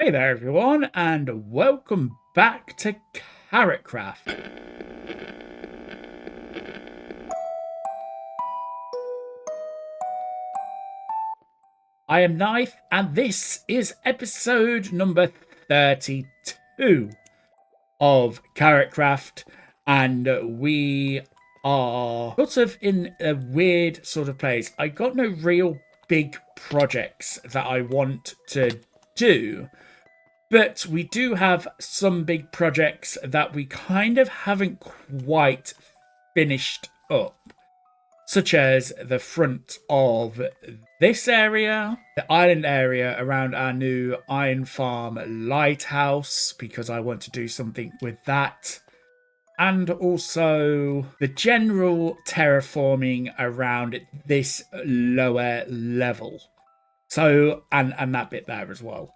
Hey there everyone, and welcome back to KarotKraft. I am Nythe, and this is episode number 32 of KarotKraft, and we are sort of in a weird sort of place. I got no real big projects that I want to do, but we do have some big projects that we kind of haven't quite finished up, such as the front of this area, the island area around our new iron farm lighthouse, because I want to do something with that. And also the general terraforming around this lower level. So, and that bit there as well.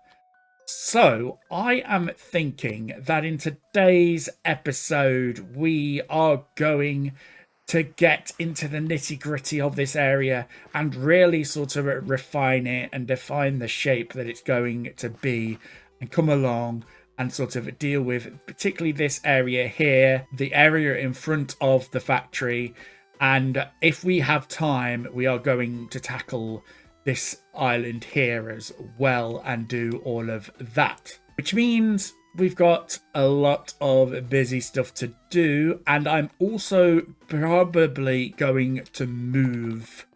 So, I am thinking that in today's episode, we are going to get into the nitty gritty of this area and really sort of refine it and define the shape that it's going to be and come along and sort of deal with particularly this area here, the area in front of the factory. And if we have time, we are going to tackle this island here as well and do all of that, which means we've got a lot of busy stuff to do, and I'm also probably going to move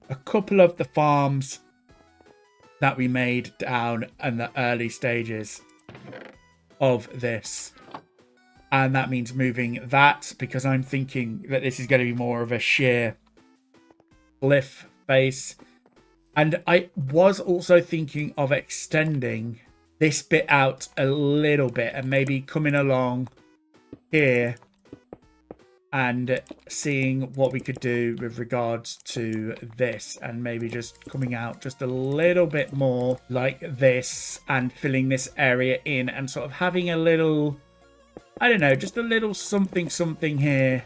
a couple of the farms that we made down in the early stages of this. And that means moving that because I'm thinking that this is going to be more of a sheer cliff face. And I was also thinking of extending this bit out a little bit and maybe coming along here and seeing what we could do with regards to this, and maybe just coming out just a little bit more like this and filling this area in and sort of having a little, I don't know, just a little something here,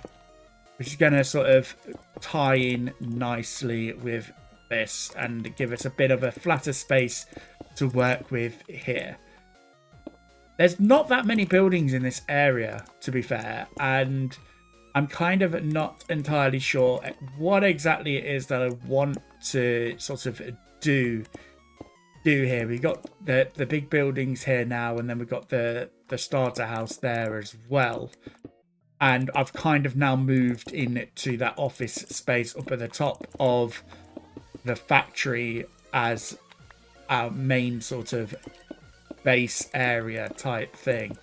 which is going to sort of tie in nicely with this and give us a bit of a flatter space to work with here. There's not that many buildings in this area, to be fair, and I'm kind of not entirely sure what exactly it is that I want to sort of do here. We've got the big buildings here now, and then we've got the starter house there as well. And I've kind of now moved into that office space up at the top of the factory as our main sort of base area type thing.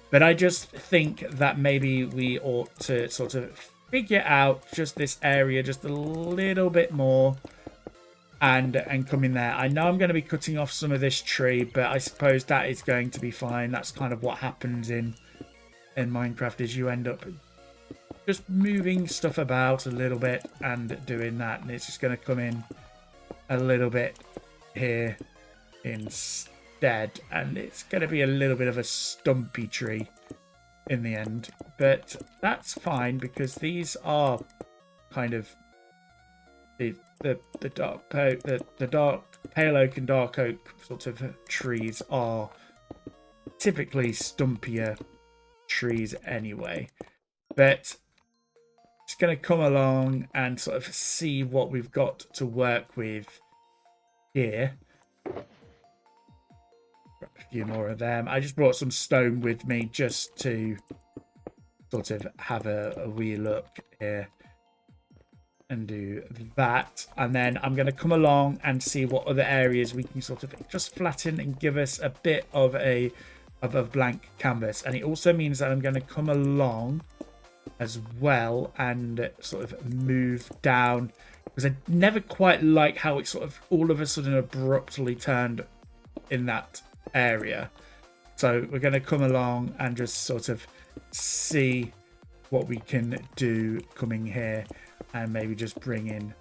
But I just think that maybe we ought to sort of figure out just this area just a little bit more and come in there. I know I'm going to be cutting off some of this tree, but I suppose that is going to be fine. That's kind of what happens in Minecraft, is you end up just moving stuff about a little bit and doing that, and it's just going to come in a little bit here instead, and it's going to be a little bit of a stumpy tree in the end, but that's fine because these are kind of the dark pale oak and dark oak sort of trees are typically stumpier trees anyway. But just going to come along and sort of see what we've got to work with here. Grab a few more of them. I just brought some stone with me just to sort of have a wee look here and do that. And then I'm going to come along and see what other areas we can sort of just flatten and give us a bit of a blank canvas. And it also means that I'm going to come along as well and sort of move down, because I never quite like how it sort of all of a sudden abruptly turned in that area. So we're going to come along and just sort of see what we can do coming here, and maybe just bring in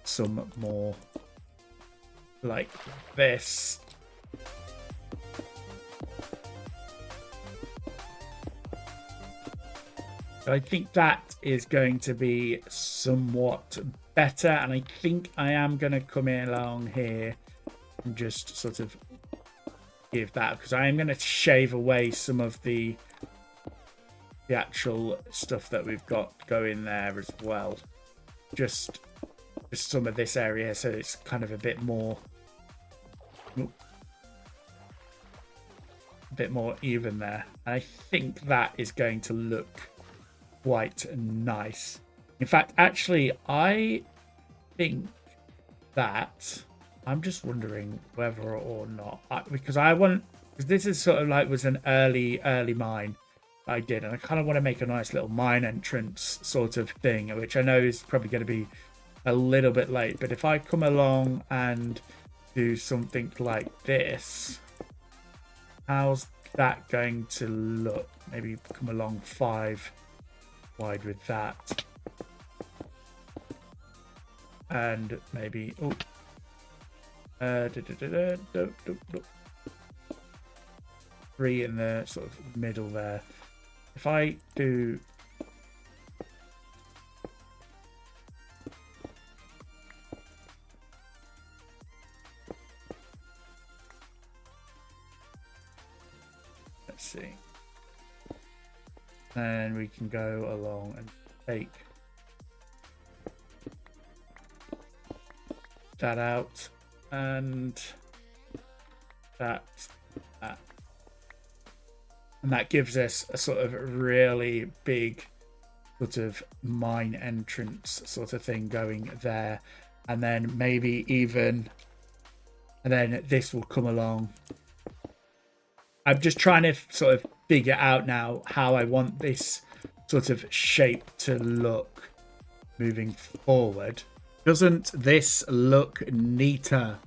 some more like this. I think that is going to be somewhat better, and I think I am going to come along here and just sort of give that, because I am going to shave away some of the actual stuff that we've got going there as well. Just some of this area, so it's kind of a bit more even there. And I think that is going to look quite nice. In fact, actually, I think that I'm just wondering whether or not because this is sort of like was an early mine I did, and I kind of want to make a nice little mine entrance sort of thing, which I know is probably going to be a little bit late. But if I come along and do something like this, how's that going to look? Maybe come along 5 wide with that, and maybe 3 in the sort of middle there. If I do let's see, and we can go along and take that out, and that. And that gives us a sort of really big sort of mine entrance sort of thing going there. And then maybe even, and then this will come along. I'm just trying to sort of figure out now how I want this sort of shape to look moving forward. Doesn't this look neater?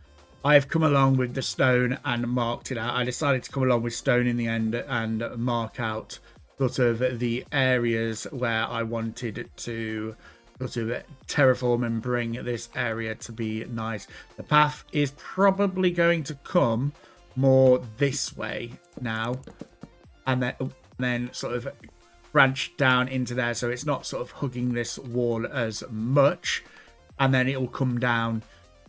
I've come along with the stone and marked it out. I decided to come along with stone in the end and mark out sort of the areas where I wanted to sort of terraform and bring this area to be nice. The path is probably going to come more this way now, and then sort of branch down into there, so it's not sort of hugging this wall as much, and then it will come down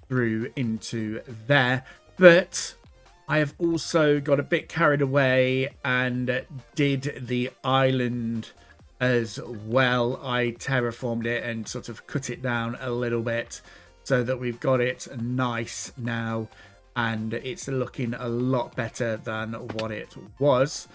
through into there. But I have also got a bit carried away and did the island as well. I terraformed it and sort of cut it down a little bit so that we've got it nice now, and it's looking a lot better than what it was.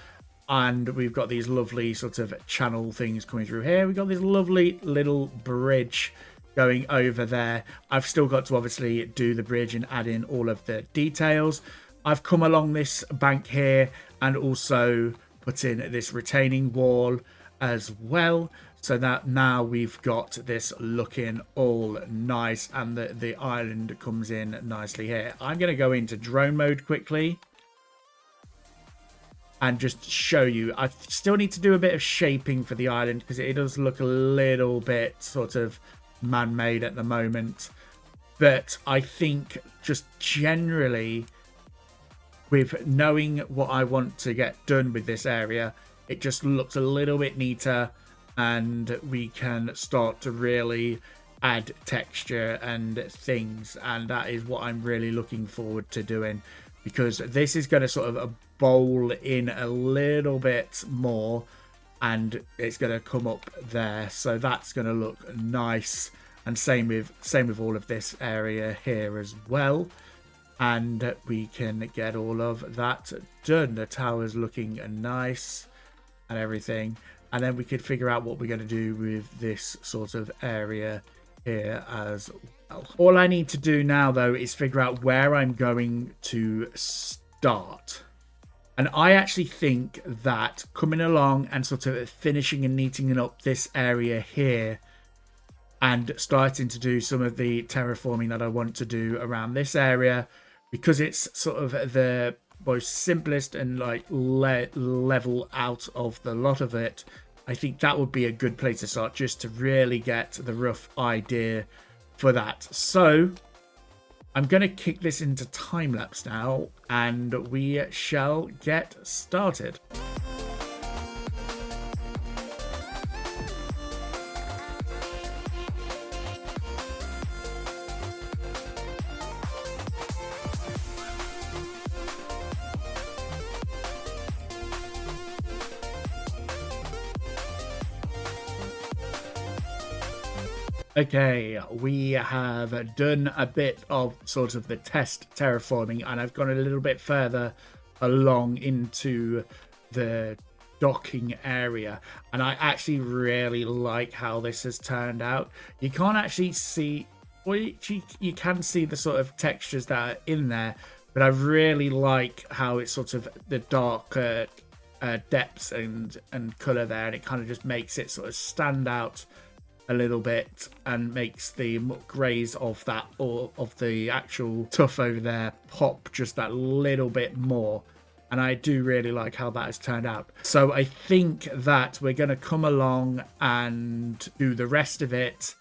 And we've got these lovely sort of channel things coming through here. We've got this lovely little bridge going over there. I've still got to obviously do the bridge and add in all of the details. I've come along this bank here and also put in this retaining wall as well, so that now we've got this looking all nice, and the island comes in nicely here. I'm going to go into drone mode quickly and just show you. I still need to do a bit of shaping for the island because it does look a little bit sort of man-made at the moment, but I think just generally with knowing what I want to get done with this area, it just looks a little bit neater, and we can start to really add texture and things, and that is what I'm really looking forward to doing, because this is going to sort of bowl in a little bit more, and it's going to come up there, so that's going to look nice. And same with all of this area here as well, and we can get all of that done. The tower's looking nice and everything, and then we could figure out what we're going to do with this sort of area here as well. All I need to do now though is figure out where I'm going to start. And I actually think that coming along and sort of finishing and neatening up this area here and starting to do some of the terraforming that I want to do around this area, because it's sort of the most simplest and like level out of the lot of it, I think that would be a good place to start, just to really get the rough idea for that. So I'm going to kick this into time-lapse now, and we shall get started. Okay, we have done a bit of sort of the test terraforming, and I've gone a little bit further along into the docking area, and I actually really like how this has turned out. You can't actually see, well, you can see the sort of textures that are in there, but I really like how it's sort of the darker depths and color there, and it kind of just makes it sort of stand out a little bit and makes the grays of that, or of the actual tuff over there, pop just that little bit more. And I do really like how that has turned out. So I think that we're going to come along and do the rest of it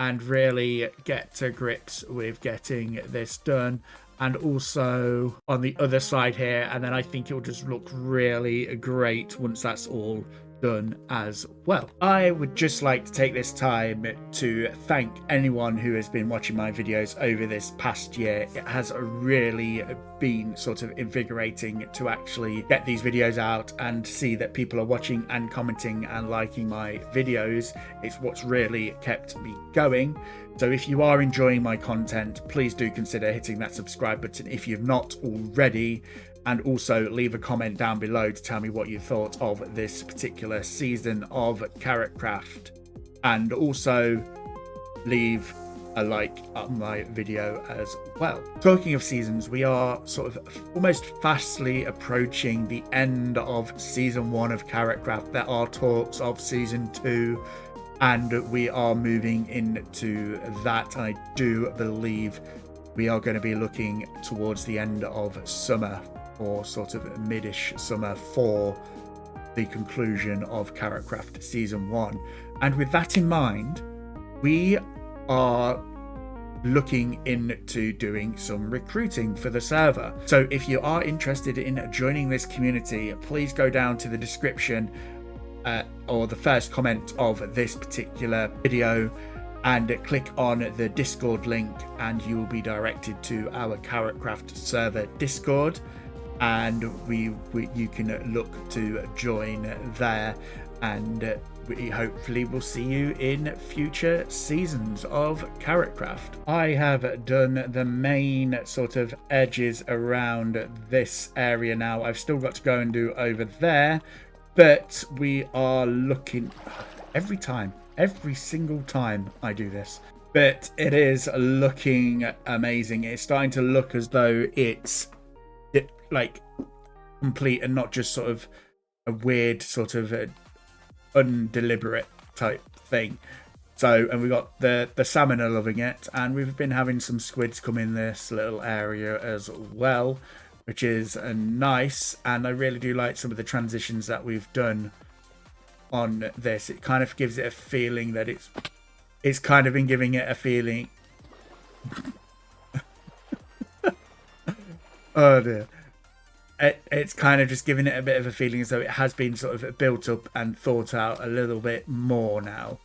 and really get to grips with getting this done. And also on the other side here, and then I think it will just look really great once that's all done as well. I would just like to take this time to thank anyone who has been watching my videos over this past year. It has really been sort of invigorating to actually get these videos out and see that people are watching and commenting and liking my videos. It's what's really kept me going. So if you are enjoying my content, please do consider hitting that subscribe button if you've not already. And also leave a comment down below to tell me what you thought of this particular season of KarotKraft. And also leave a like on my video as well. Talking of seasons, we are sort of almost fastly approaching the end of season 1 of KarotKraft. There are talks of season 2, and we are moving into that. I do believe we are going to be looking towards the end of summer, or sort of mid-ish summer, for the conclusion of KarotKraft season 1. And with that in mind, we are looking into doing some recruiting for the server. So if you are interested in joining this community, please go down to the description or the first comment of this particular video and click on the Discord link, and you will be directed to our KarotKraft server Discord. And you can look to join there, and we hopefully will see you in future seasons of KarotKraft. I have done the main sort of edges around this area now. I've still got to go and do over there, but we are looking every single time I do this, but it is looking amazing. It's starting to look as though it's like complete and not just sort of a weird sort of undeliberate type thing. So, and we got the salmon are loving it, and we've been having some squids come in this little area as well, which is nice. And I really do like some of the transitions that we've done on this. It kind of gives it a feeling that it's kind of been giving it a feeling oh dear. It's kind of just giving it a bit of a feeling as though it has been sort of built up and thought out a little bit more now.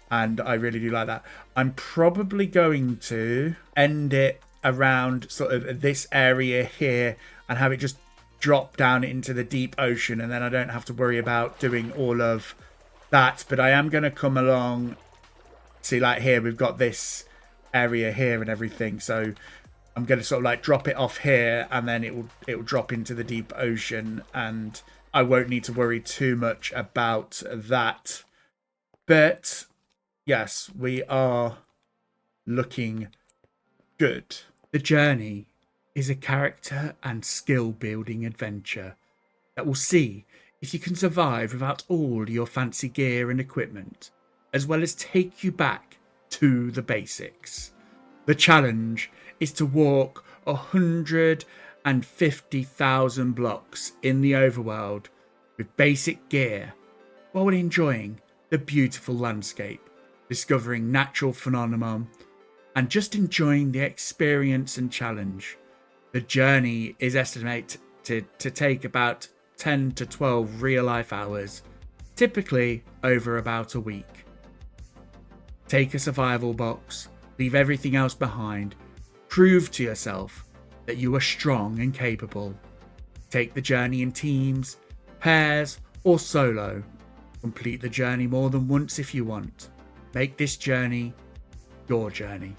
And I really do like that. I'm probably going to end it around sort of this area here and have it just drop down into the deep ocean. And then I don't have to worry about doing all of that. But I am going to come along. See, like here, we've got this area here and everything. So I'm going to sort of like drop it off here, and then it will drop into the deep ocean, and I won't need to worry too much about that. But yes, we are looking good. The journey is a character and skill building adventure that will see if you can survive without all your fancy gear and equipment, as well as take you back to the basics. The challenge is to walk 150,000 blocks in the overworld with basic gear while enjoying the beautiful landscape, discovering natural phenomenon, and just enjoying the experience and challenge. The journey is estimated to take about 10 to 12 real-life hours, typically over about a week. Take a survival box, leave everything else behind. Prove to yourself that you are strong and capable. Take the journey in teams, pairs, or solo. Complete the journey more than once if you want. Make this journey your journey.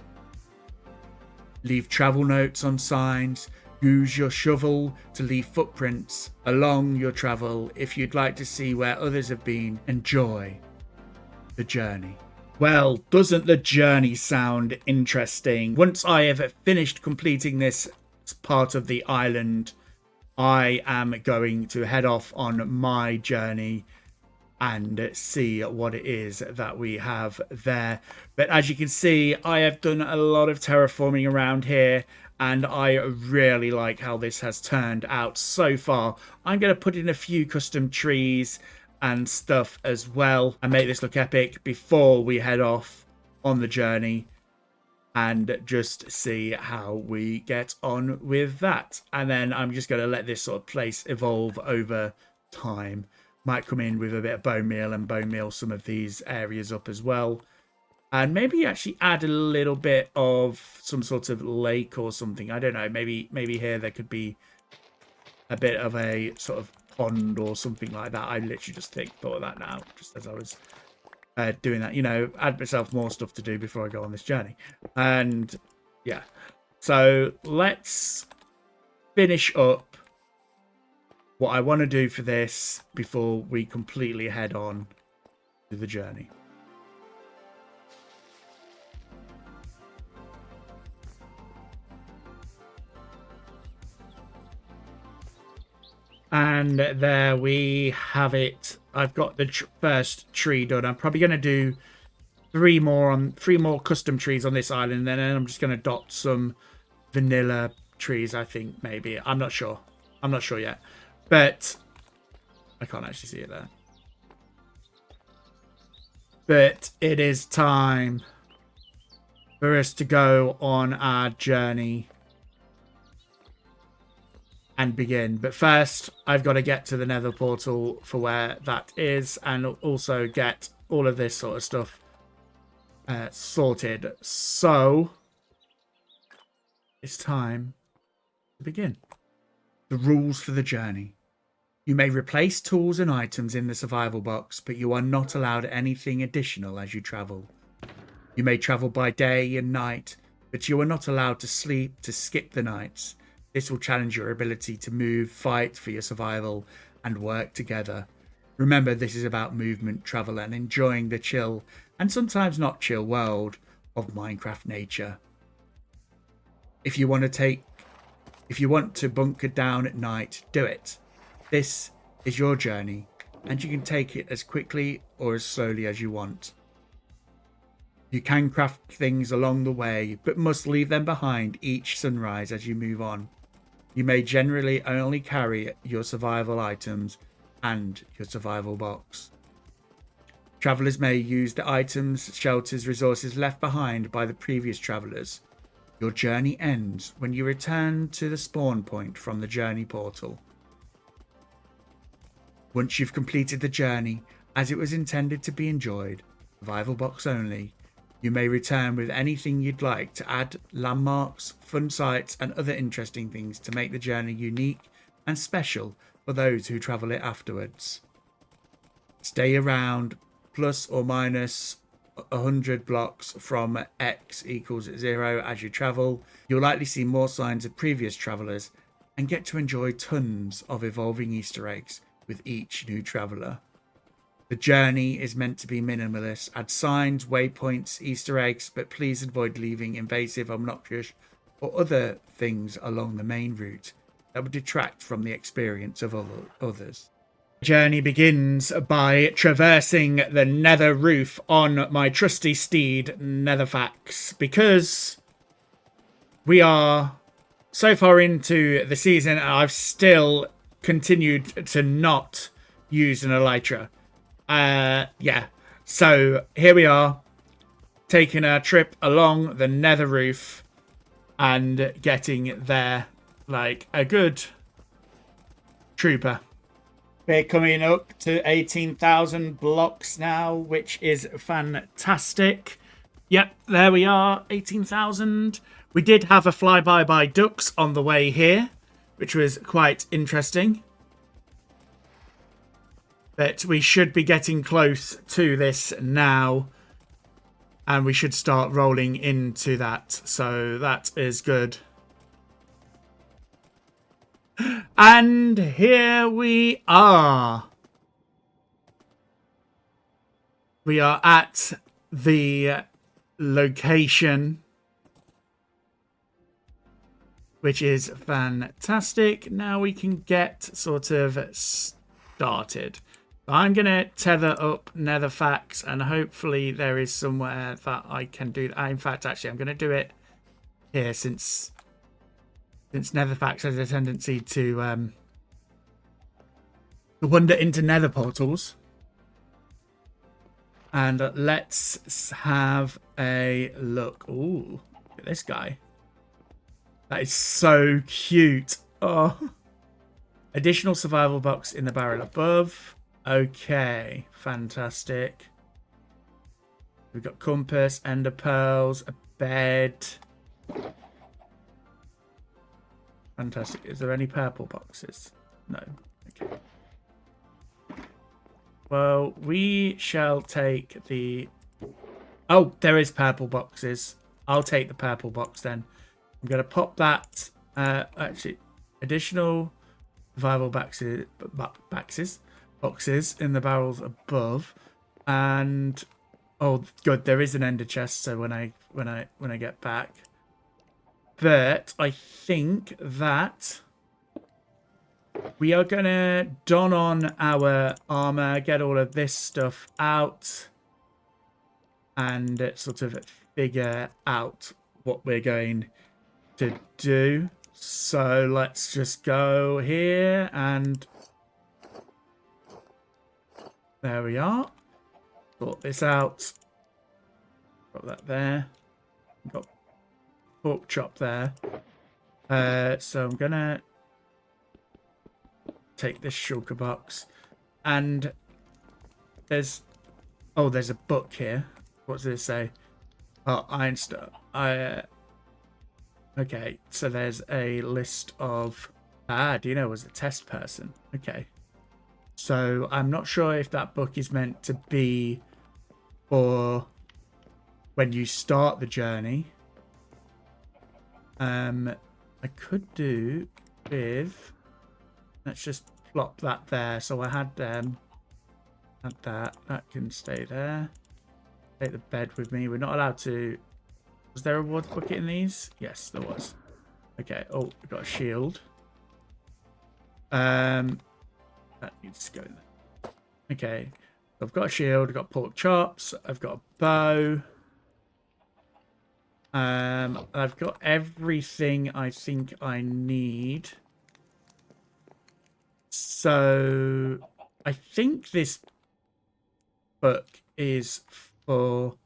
Leave travel notes on signs. Use your shovel to leave footprints along your travel if you'd like to see where others have been. Enjoy the journey. Well, doesn't the journey sound interesting? Once I have finished completing this part of the island, I am going to head off on my journey and see what it is that we have there. But as you can see, I have done a lot of terraforming around here, and I really like how this has turned out so far. I'm going to put in a few custom trees and stuff as well and make this look epic before we head off on the journey and just see how we get on with that. And then I'm just going to let this sort of place evolve over time. Might come in with a bit of bone meal and bone meal some of these areas up as well. And maybe actually add a little bit of some sort of lake or something. I don't know. Maybe here there could be a bit of a sort of pond or something like that. I literally just thought of that now, just as I was doing that. You know, add myself more stuff to do before I go on this journey. And yeah, so let's finish up what I want to do for this before we completely head on to the journey. And there we have it. I've got the first tree done. I'm probably going to do three more custom trees on this island, and then I'm just going to dot some vanilla trees, I think, maybe. I'm not sure yet. But I can't actually see it there. But it is time for us to go on our journey and begin. But first, I've got to get to the Nether portal for where that is, and also get all of this sort of stuff sorted. So it's time to begin. The rules for the journey. You may replace tools and items in the survival box, but you are not allowed anything additional as you travel. You may travel by day and night, but you are not allowed to sleep to skip the nights. This will challenge your ability to move, fight for your survival, and work together. Remember, this is about movement, travel, and enjoying the chill, and sometimes not chill, world of Minecraft nature. If you want to bunker down at night, do it. This is your journey, and you can take it as quickly or as slowly as you want. You can craft things along the way, but must leave them behind each sunrise as you move on. You may generally only carry your survival items and your survival box. Travelers may use the items, shelters, resources left behind by the previous travelers. Your journey ends when you return to the spawn point from the journey portal. Once you've completed the journey, as it was intended to be enjoyed, survival box only, you may return with anything you'd like to add landmarks, fun sites, and other interesting things to make the journey unique and special for those who travel it afterwards. Stay around plus or minus 100 blocks from X equals 0 as you travel. You'll likely see more signs of previous travelers and get to enjoy tons of evolving Easter eggs with each new traveler. The journey is meant to be minimalist. Add signs, waypoints, Easter eggs, but please avoid leaving invasive, obnoxious, or other things along the main route that would detract from the experience of others. The journey begins by traversing the nether roof on my trusty steed, Netherfax, because we are so far into the season and I've still continued to not use an elytra. Yeah, so here we are, taking a trip along the nether roof and getting there like a good trooper. We're coming up to 18,000 blocks now, which is fantastic. Yep, there we are, 18,000. We did have a flyby by ducks on the way here, which was quite interesting. But we should be getting close to this now. And we should start rolling into that. So that is good. And here we are. We are at the location, which is fantastic. Now we can get sort of started. I'm going to tether up Netherfax, and hopefully there is somewhere that I can do that. In fact, actually, I'm going to do it here since Netherfax has a tendency to wander into nether portals. And let's have a look. Ooh, look at this guy. That is so cute. Oh. Additional survival box in the barrel above. Okay, fantastic. We've got compass, ender pearls, a bed. Fantastic. Is there any purple boxes? No. Okay. Well, we shall take the... Oh, there is purple boxes. I'll take the purple box then. I'm going to pop that... actually, additional survival boxes in the barrels above. And... Oh, good. There is an ender chest, so when I get back. But I think that... we are going to don on our armor, get all of this stuff out, and sort of figure out what we're going to do. So let's just go here, and there we are. Sort this out. Got that there. Got pork chop there. So I'm going to take this shulker box, and there's a book here. What does it say? Oh, iron stuff. Okay, so there's a list of Dino was a test person. Okay, so I'm not sure if that book is meant to be for when you start the journey. I could do with... Let's just plop that there. So I had that. That can stay there. Take the bed with me. We're not allowed to... Was there a water bucket in these? Yes, there was. Okay. Oh, we've got a shield. That needs to go in there. Okay. I've got a shield. I've got pork chops. I've got a bow. I've got everything I think I need. So I think this book is for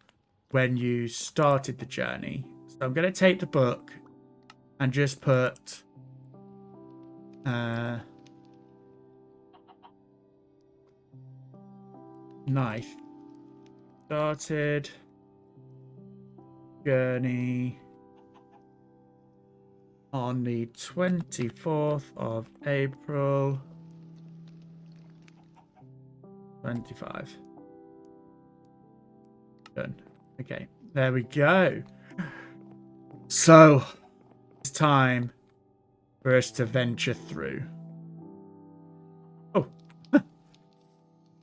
when you started the journey. So I'm going to take the book and just put Nythe. Started journey on the 24th of April 25. Done. Okay, there we go. So it's time for us to venture through. Oh,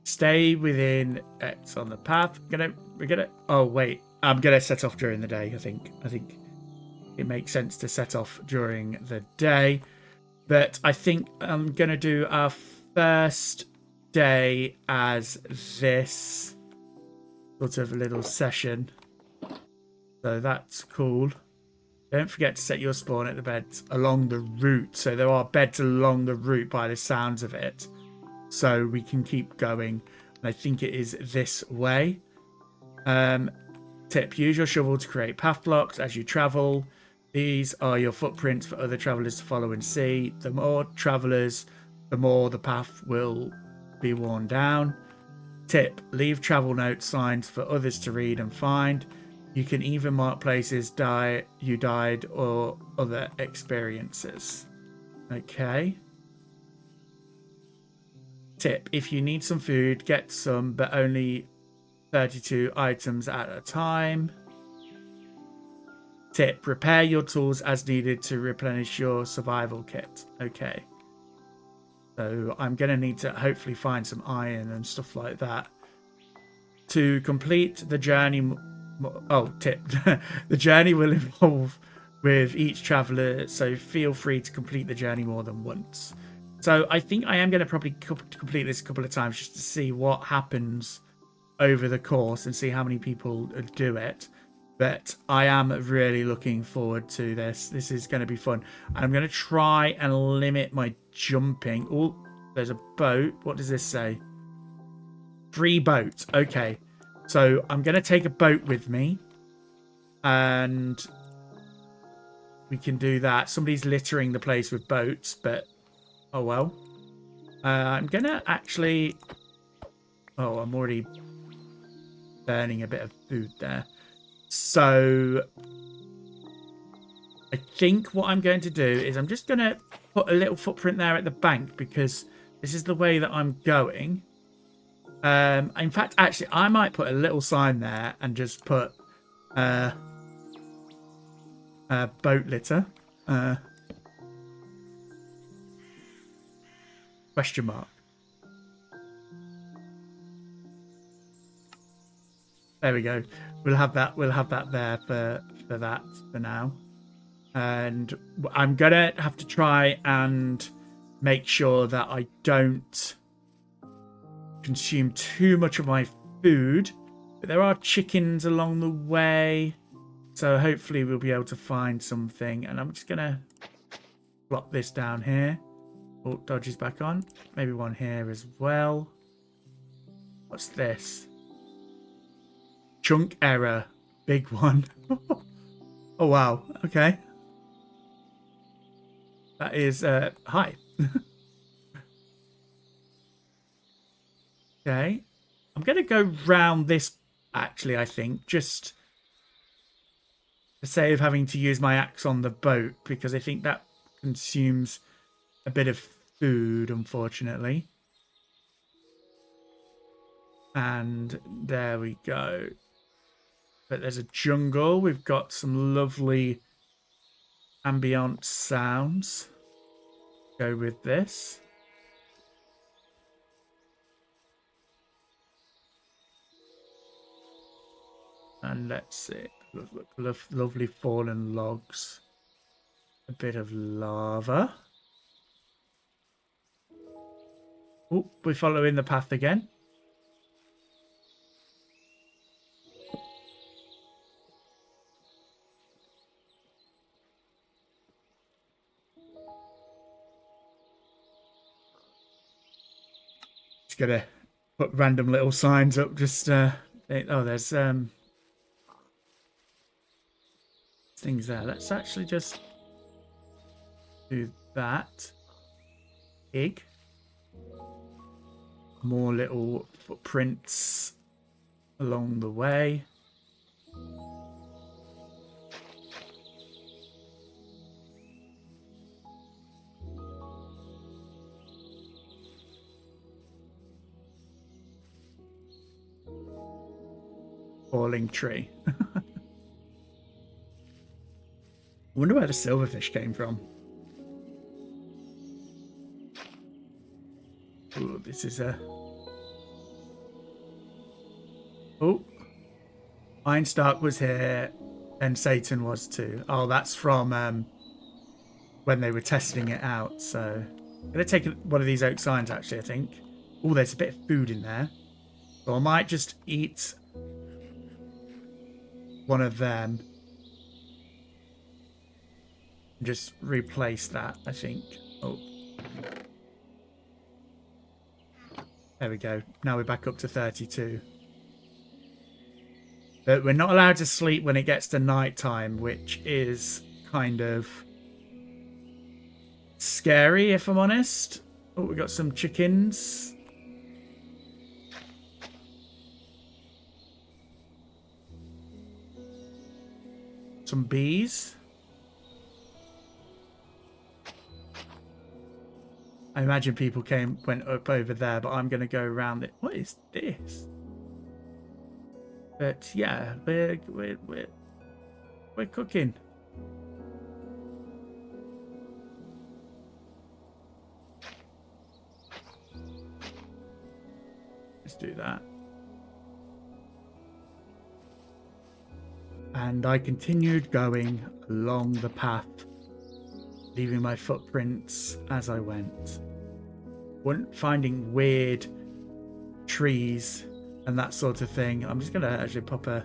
stay within X on the path. We're gonna. Oh wait, I'm gonna set off during the day. I think it makes sense to set off during the day, but I think I'm gonna do our first day as this sort of little session. So that's cool. Don't forget to set your spawn at the beds along the route. So there are beds along the route by the sounds of it. So we can keep going. And I think it is this way. Tip, use your shovel to create path blocks as you travel. These are your footprints for other travelers to follow and see. The more travelers, the more the path will be worn down. Tip, leave travel note signs for others to read and find. You can even mark places you died or other experiences. Okay. Tip, if you need some food, get some, but only 32 items at a time. Tip, repair your tools as needed to replenish your survival kit. Okay. So I'm going to need to hopefully find some iron and stuff like that. To complete the journey... Oh, tip. The journey will evolve with each traveler, so feel free to complete the journey more than once. So I think I am going to probably complete this a couple of times just to see what happens over the course and see how many people do it. But I am really looking forward to this. This is going to be fun. And I'm going to try and limit my jumping. Oh, there's a boat. What does this say? Free boat. Okay. So I'm going to take a boat with me. And we can do that. Somebody's littering the place with boats, but oh well. I'm going to actually... Oh, I'm already burning a bit of food there. So I think what I'm going to do is I'm just going to put a little footprint there at the bank because this is the way that I'm going. In fact, actually, I might put a little sign there and just put boat litter. Question mark. There we go. We'll have that there for that for now. And I'm gonna have to try and make sure that I don't consume too much of my food. But there are chickens along the way, so hopefully we'll be able to find something. And I'm just gonna plop this down here. Oh, dodge is back on. Maybe one here as well. What's this? Chunk error. Big one. Oh, wow. Okay. That is, hi. Okay. I'm going to go round this, actually, I think, just to save having to use my axe on the boat, because I think that consumes a bit of food, unfortunately. And there we go. But there's a jungle. We've got some lovely ambient sounds. Go with this. And let's see. Look, lovely fallen logs. A bit of lava. Oh, we're following the path again. Just gonna put random little signs up. Just oh, there's things there. Let's actually just do that. Pig. More little footprints along the way. Falling tree. I wonder where the silverfish came from. Ooh, this is a... Oh. Einstark was here and Satan was too. Oh, that's from when they were testing it out. So I'm going to take one of these oak signs, actually, I think. Oh, there's a bit of food in there. So I might just eat one of them. And just replace that, I think. Oh. There we go. Now we're back up to 32. But we're not allowed to sleep when it gets to night time, which is kind of scary, if I'm honest. Oh, we got some chickens. Some bees. I imagine people went up over there, but I'm going to go around it. What is this? But yeah, we're cooking. Let's do that. And I continued going along the path, leaving my footprints as I went. Finding weird trees and that sort of thing. I'm just going to actually pop a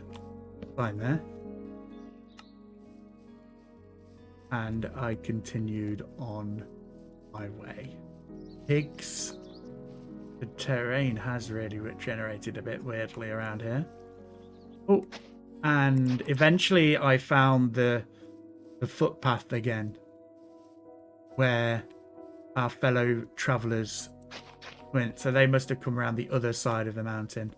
line there. And I continued on my way. Pigs. The terrain has really regenerated a bit weirdly around here. Oh, and eventually I found the footpath again, where our fellow travelers went. So they must have come around the other side of the mountain.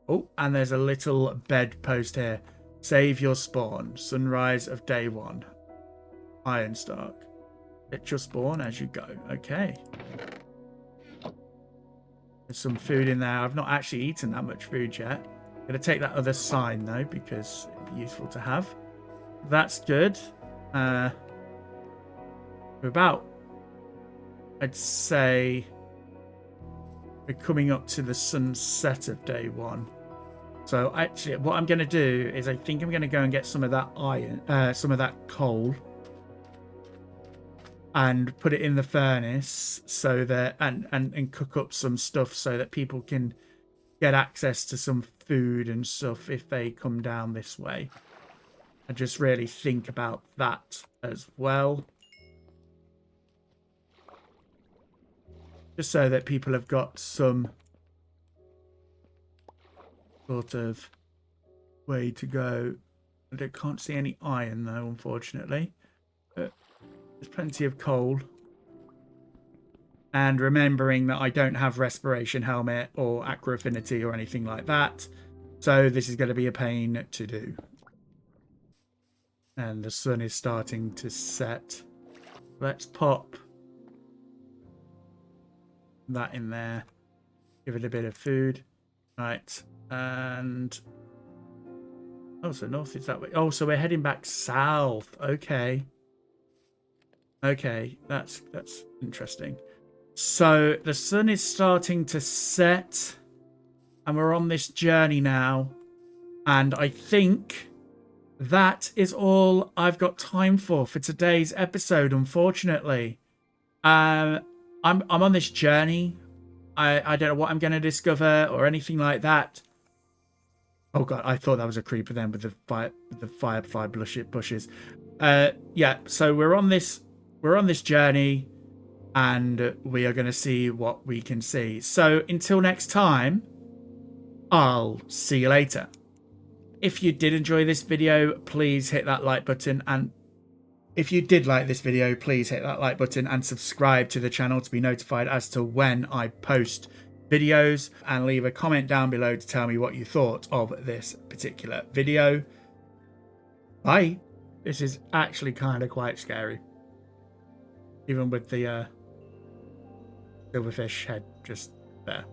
Oh, and there's a little bedpost here. Save your spawn. Sunrise of day 1. Ironstark. Get your spawn as you go. Okay. There's some food in there. I've not actually eaten that much food yet. I'm going to take that other sign, though, because it'd be useful to have. That's good. We're about, I'd say, we're coming up to the sunset of day 1. So actually, what I'm going to do is I think I'm going to go and get some of that iron, some of that coal, and put it in the furnace so that and cook up some stuff so that people can get access to some food and stuff if they come down this way. I just really think about that as well, just so that people have got some sort of way to go. I can't see any iron though, unfortunately, but there's plenty of coal. And remembering that I don't have respiration helmet or aqua affinity or anything like that, so this is going to be a pain to do. And the sun is starting to set. Let's pop that in there, give it a bit of food. Right, and oh, so north is that way. Oh, so we're heading back south. Okay, that's interesting. So the sun is starting to set, and we're on this journey now, and I think that is all I've got time for today's episode, unfortunately. I'm on this journey. I don't know what I'm going to discover or anything like that. Oh god, I thought that was a creeper then with the firefly bushes. Yeah, so we're on this journey, and we are going to see what we can see. So until next time, I'll see you later. If you did enjoy this video, please hit that like button, and if you did like this video, please hit that like button and subscribe to the channel to be notified as to when I post videos, and leave a comment down below to tell me what you thought of this particular video. Bye. This is actually kind of quite scary, even with the silverfish head just there.